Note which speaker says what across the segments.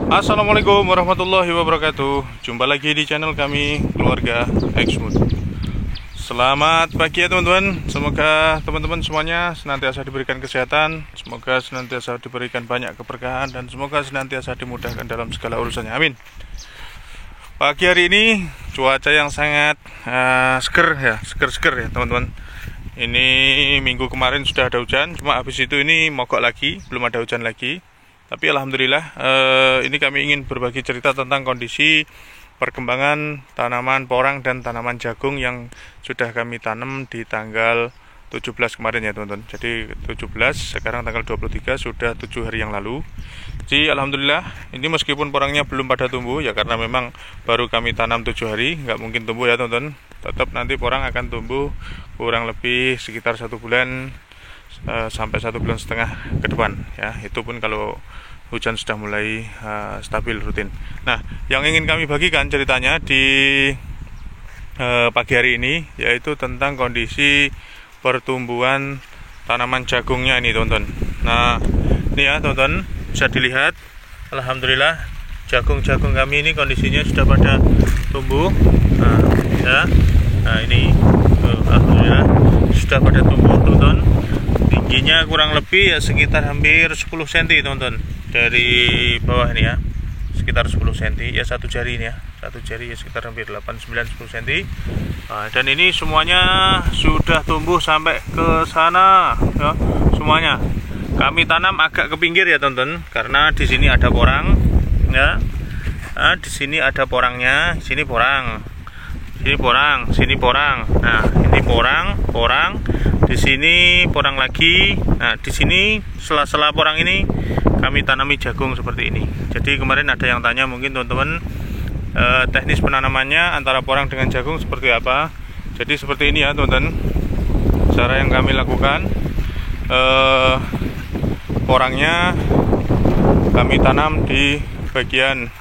Speaker 1: Assalamualaikum warahmatullahi wabarakatuh. Jumpa lagi di channel kami, Keluarga Exmood. Selamat pagi ya teman-teman. Semoga teman-teman semuanya senantiasa diberikan kesehatan, semoga senantiasa diberikan banyak keberkahan, dan semoga senantiasa dimudahkan dalam segala urusannya. Amin. Pagi hari ini cuaca yang sangat seger ya teman-teman. Ini minggu kemarin sudah ada hujan, cuma habis itu ini mogok lagi, belum ada hujan lagi. Tapi alhamdulillah ini kami ingin berbagi cerita tentang kondisi perkembangan tanaman porang dan tanaman jagung yang sudah kami tanam di tanggal 17 kemarin ya teman-teman. Jadi 17, sekarang tanggal 23, sudah 7 hari yang lalu. Jadi alhamdulillah ini meskipun porangnya belum pada tumbuh ya, karena memang baru kami tanam 7 hari, nggak mungkin tumbuh ya teman-teman. Tetap nanti porang akan tumbuh kurang lebih sekitar 1 bulan sampai 1,5 bulan ke depan ya, itu pun kalau hujan sudah mulai stabil rutin. Nah, yang ingin kami bagikan ceritanya di pagi hari ini yaitu tentang kondisi pertumbuhan tanaman jagungnya ini teman-teman. Nah, ini ya teman-teman, bisa dilihat alhamdulillah jagung-jagung kami ini kondisinya sudah pada tumbuh. Nah ini alhamdulillah sudah pada tumbuh teman-teman. Tingginya kurang lebih ya sekitar hampir 10 cm teman-teman dari bawah ini ya, sekitar 10 cm ya, satu jari ini ya, satu jari ya sekitar hampir 8, 9, 10 cm. Dan ini semuanya sudah tumbuh sampai ke sana ya, semuanya. Kami tanam agak ke pinggir ya teman-teman, karena di sini ada porang ya. Di sini ada porangnya, sini porang, sini porang, sini porang. Nah, ini porang, di sini porang lagi. Nah, di sini sela-sela porang ini kami tanami jagung seperti ini. Jadi kemarin ada yang tanya mungkin teman-teman, teknis penanamannya antara porang dengan jagung seperti apa. Jadi seperti ini ya teman-teman, cara yang kami lakukan. Porangnya kami tanam di bagian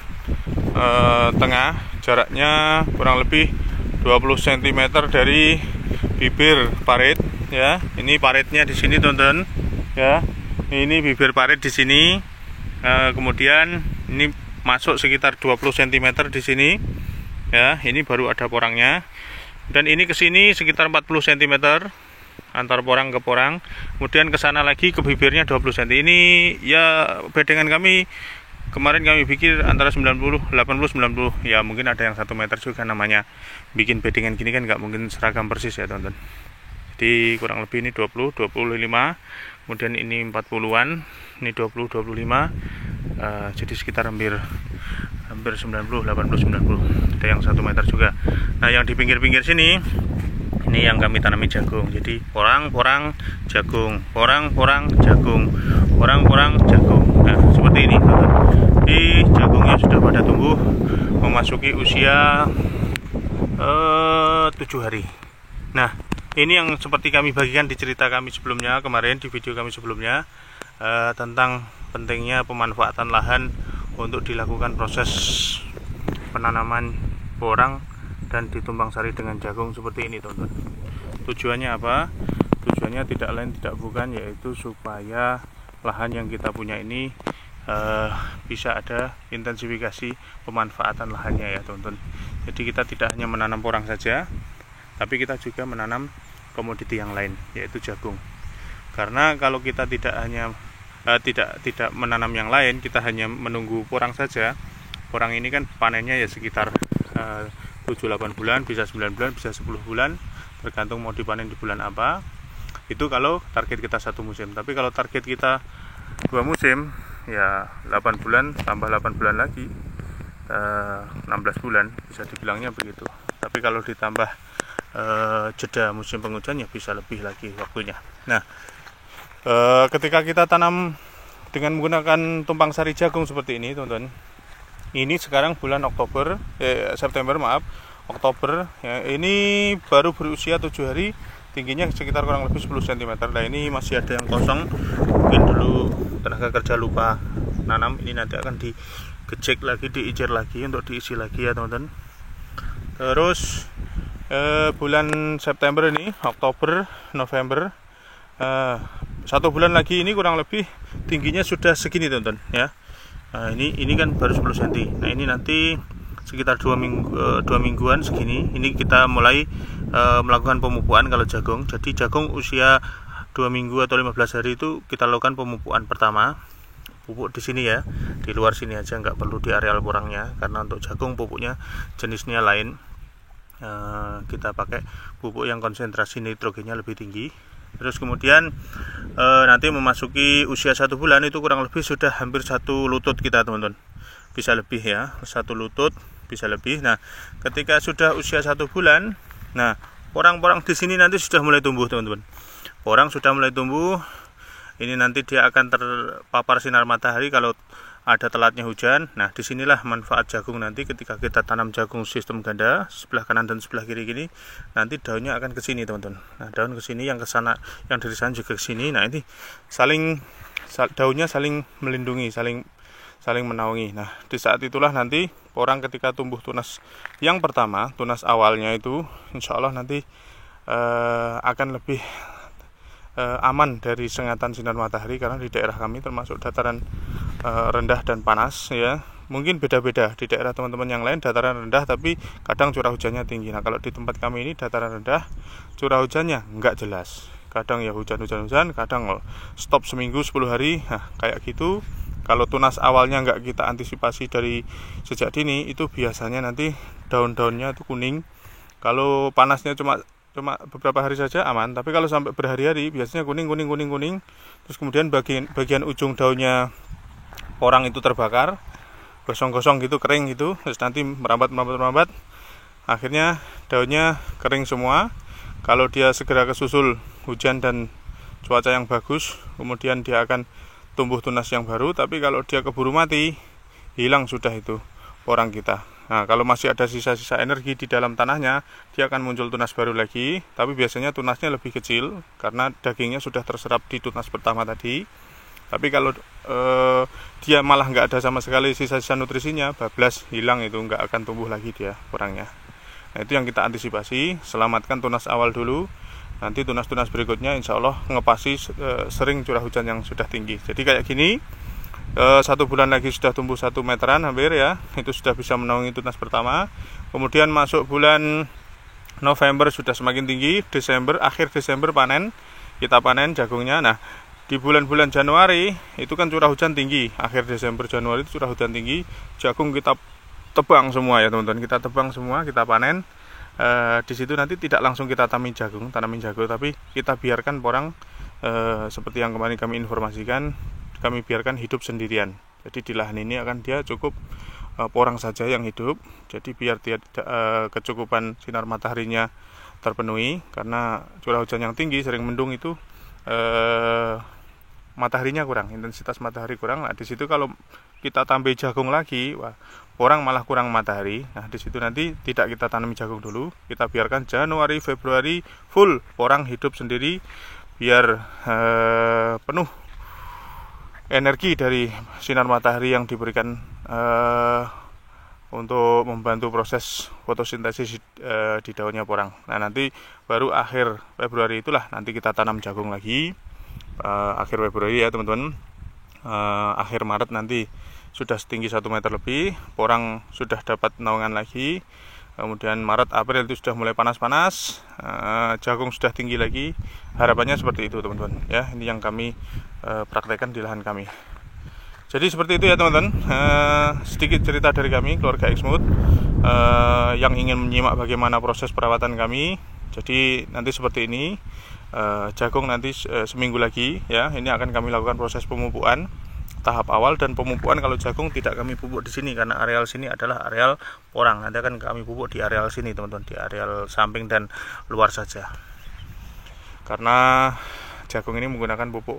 Speaker 1: tengah, jaraknya kurang lebih 20 cm dari bibir parit ya. Ini paritnya di sini teman-teman ya. Ini bibir parit di sini. Kemudian ini masuk sekitar 20 cm di sini ya. Ini baru ada porangnya. Dan ini ke sini sekitar 40 cm antar porang ke porang. Kemudian ke sana lagi ke bibirnya 20 cm. Ini ya bedengan kami kemarin kami pikir antara 90, 80, 90. Ya mungkin ada yang 1 meter juga, namanya bikin bedengan gini kan nggak mungkin seragam persis ya teman-teman. Jadi kurang lebih ini 20, 25, kemudian ini 40-an, ini 20, 25. Jadi sekitar hampir 90, 80, 90. Ada yang 1 meter juga. Nah, yang di pinggir-pinggir sini ini yang kami tanami jagung. Jadi porang jagung, porang jagung, porang jagung. Nah, seperti ini teman-teman. Di jagungnya sudah pada tumbuh, memasuki usia 7 hari. Nah, ini yang seperti kami bagikan di cerita kami sebelumnya kemarin, di video kami sebelumnya, tentang pentingnya pemanfaatan lahan untuk dilakukan proses penanaman porang dan ditumbang sari dengan jagung seperti ini teman-teman. Tujuannya apa? Tujuannya tidak lain tidak bukan, yaitu supaya lahan yang kita punya ini bisa ada intensifikasi pemanfaatan lahannya ya teman-teman. Jadi kita tidak hanya menanam porang saja, tapi kita juga menanam komoditi yang lain, yaitu jagung. Karena kalau kita tidak menanam yang lain, kita hanya menunggu porang saja. Porang ini kan panennya ya sekitar 7-8 bulan, bisa 9 bulan, bisa 10 bulan, tergantung mau dipanen di bulan apa. Itu kalau target kita 1 musim. Tapi kalau target kita 2 musim, ya 8 bulan tambah 8 bulan lagi, 16 bulan bisa dibilangnya begitu. Tapi kalau ditambah jeda musim penghujan ya bisa lebih lagi waktunya. Nah, ketika kita tanam dengan menggunakan tumpang sari jagung seperti ini teman-teman, ini sekarang bulan September Oktober ya, ini baru berusia 7 hari, tingginya sekitar kurang lebih 10 cm. Nah, ini masih ada yang kosong, mungkin dulu tenaga kerja lupa nanam. Ini nanti akan digecek lagi, diijar lagi untuk diisi lagi ya teman-teman. Terus bulan September ini, Oktober, November, 1 bulan lagi ini kurang lebih tingginya sudah segini teman-teman ya. Nah, ini kan baru 10 cm. Nah, ini nanti sekitar 2 mingguan segini. Ini kita mulai melakukan pemupukan kalau jagung. Jadi jagung usia 2 minggu atau 15 hari itu kita lakukan pemupukan pertama. Pupuk di sini ya, di luar sini aja, nggak perlu di areal porangnya, karena untuk jagung pupuknya jenisnya lain. Kita pakai pupuk yang konsentrasi nitrogennya lebih tinggi. Terus kemudian nanti memasuki usia 1 bulan itu kurang lebih sudah hampir 1 lutut kita, teman-teman. Bisa lebih ya, 1 lutut bisa lebih. Nah, ketika sudah usia 1 bulan, nah porang-porang di sini nanti sudah mulai tumbuh, teman-teman. Porang sudah mulai tumbuh. Ini nanti dia akan terpapar sinar matahari kalau ada telatnya hujan. Nah, disinilah manfaat jagung nanti ketika kita tanam jagung sistem ganda sebelah kanan dan sebelah kiri gini. Nanti daunnya akan ke sini, teman-teman. Nah, daun ke sini, yang ke sana, yang dari sana juga ke sini. Nah, ini daunnya saling melindungi, saling menaungi. Nah, di saat itulah nanti porang ketika tumbuh tunas yang pertama, tunas awalnya itu insya Allah nanti akan lebih aman dari sengatan sinar matahari, karena di daerah kami termasuk dataran rendah dan panas ya. Mungkin beda-beda di daerah teman-teman yang lain, dataran rendah tapi kadang curah hujannya tinggi. Nah, kalau di tempat kami ini dataran rendah, curah hujannya nggak jelas. Kadang ya hujan, kadang stop seminggu 10 hari. Nah, kayak gitu. Kalau tunas awalnya nggak kita antisipasi dari sejak dini, itu biasanya nanti daun-daunnya itu kuning. Kalau panasnya cuma beberapa hari saja aman, tapi kalau sampai berhari-hari biasanya kuning. Terus kemudian bagian ujung daunnya porang itu terbakar, gosong-gosong gitu, kering gitu, terus nanti merambat, akhirnya daunnya kering semua. Kalau dia segera kesusul hujan dan cuaca yang bagus, kemudian dia akan tumbuh tunas yang baru. Tapi kalau dia keburu mati, hilang sudah itu porang kita. Nah, kalau masih ada sisa-sisa energi di dalam tanahnya, dia akan muncul tunas baru lagi. Tapi biasanya tunasnya lebih kecil karena dagingnya sudah terserap di tunas pertama tadi. Tapi kalau dia malah nggak ada sama sekali sisa-sisa nutrisinya, bablas, hilang, itu nggak akan tumbuh lagi dia porangnya. Nah, itu yang kita antisipasi, selamatkan tunas awal dulu. Nanti tunas-tunas berikutnya insya Allah ngepasi sering curah hujan yang sudah tinggi. Jadi kayak gini, 1 bulan lagi sudah tumbuh 1 meteran hampir ya, itu sudah bisa menaungi tunas pertama. Kemudian masuk bulan November sudah semakin tinggi, akhir Desember panen, kita panen jagungnya. Nah, di bulan-bulan Januari itu kan curah hujan tinggi, akhir Desember Januari itu curah hujan tinggi, jagung kita tebang semua ya teman-teman, kita tebang semua, kita panen. Di situ nanti tidak langsung kita tanamin jagung, tapi kita biarkan porang seperti yang kemarin kami informasikan, kami biarkan hidup sendirian. Jadi di lahan ini akan dia cukup porang saja yang hidup. Jadi biar dia kecukupan sinar mataharinya terpenuhi, karena curah hujan yang tinggi sering mendung itu mataharinya kurang, intensitas matahari kurang. Nah, di situ kalau kita tambah jagung lagi, wah, porang malah kurang matahari. Nah, di situ nanti tidak kita tanami jagung dulu, kita biarkan Januari, Februari full porang hidup sendiri, biar penuh energi dari sinar matahari yang diberikan untuk membantu proses fotosintesis di daunnya porang. Nah, nanti baru akhir Februari itulah nanti kita tanam jagung lagi, akhir Februari ya teman-teman. Akhir Maret nanti sudah setinggi 1 meter lebih, porang sudah dapat naungan lagi. Kemudian Maret, April itu sudah mulai panas-panas, jagung sudah tinggi lagi. Harapannya seperti itu teman-teman ya. Ini yang kami praktekkan di lahan kami. Jadi seperti itu ya teman-teman, sedikit cerita dari kami keluarga Xmood yang ingin menyimak bagaimana proses perawatan kami. Jadi nanti seperti ini, jagung nanti seminggu lagi ya, ini akan kami lakukan proses pemupukan tahap awal. Dan pemupukan kalau jagung tidak kami pupuk di sini karena areal sini adalah areal porang. Nanti akan kami pupuk di areal sini teman-teman, di areal samping dan luar saja. Karena jagung ini menggunakan pupuk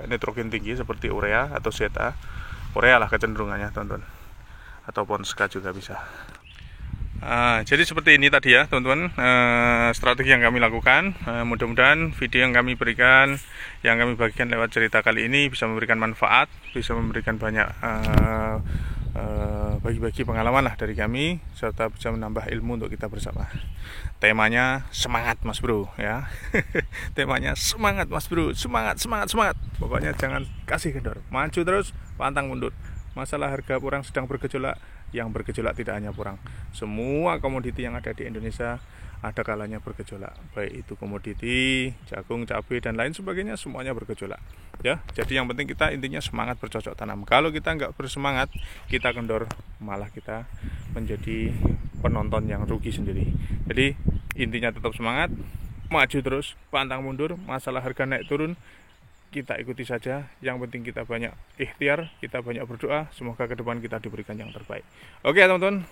Speaker 1: nitrogen tinggi seperti urea atau zeta. Urea lah kecenderungannya teman-teman, atau Ponska juga bisa. Jadi seperti ini tadi ya teman-teman, strategi yang kami lakukan. Mudah-mudahan video yang kami berikan, yang kami bagikan lewat cerita kali ini bisa memberikan manfaat, bisa memberikan banyak bagi-bagi pengalaman lah dari kami, serta bisa menambah ilmu untuk kita bersama. Temanya semangat mas bro ya. Temanya semangat mas bro, semangat. Pokoknya jangan kasih kendor, maju terus, pantang mundur, masalah harga porang sedang bergejolak. Yang bergejolak tidak hanya porang, semua komoditi yang ada di Indonesia ada kalanya bergejolak, baik itu komoditi jagung, cabai dan lain sebagainya, semuanya bergejolak ya. Jadi yang penting kita intinya semangat bercocok tanam. Kalau kita nggak bersemangat, kita kendor, malah kita menjadi penonton yang rugi sendiri. Jadi intinya tetap semangat, maju terus, pantang mundur. Masalah harga naik turun kita ikuti saja, yang penting kita banyak ikhtiar, kita banyak berdoa, semoga ke depan kita diberikan yang terbaik. Oke teman-teman,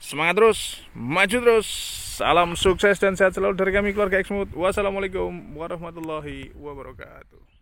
Speaker 1: semangat terus, maju terus, salam sukses dan sehat selalu dari kami keluarga Exmood. Wassalamualaikum warahmatullahi wabarakatuh.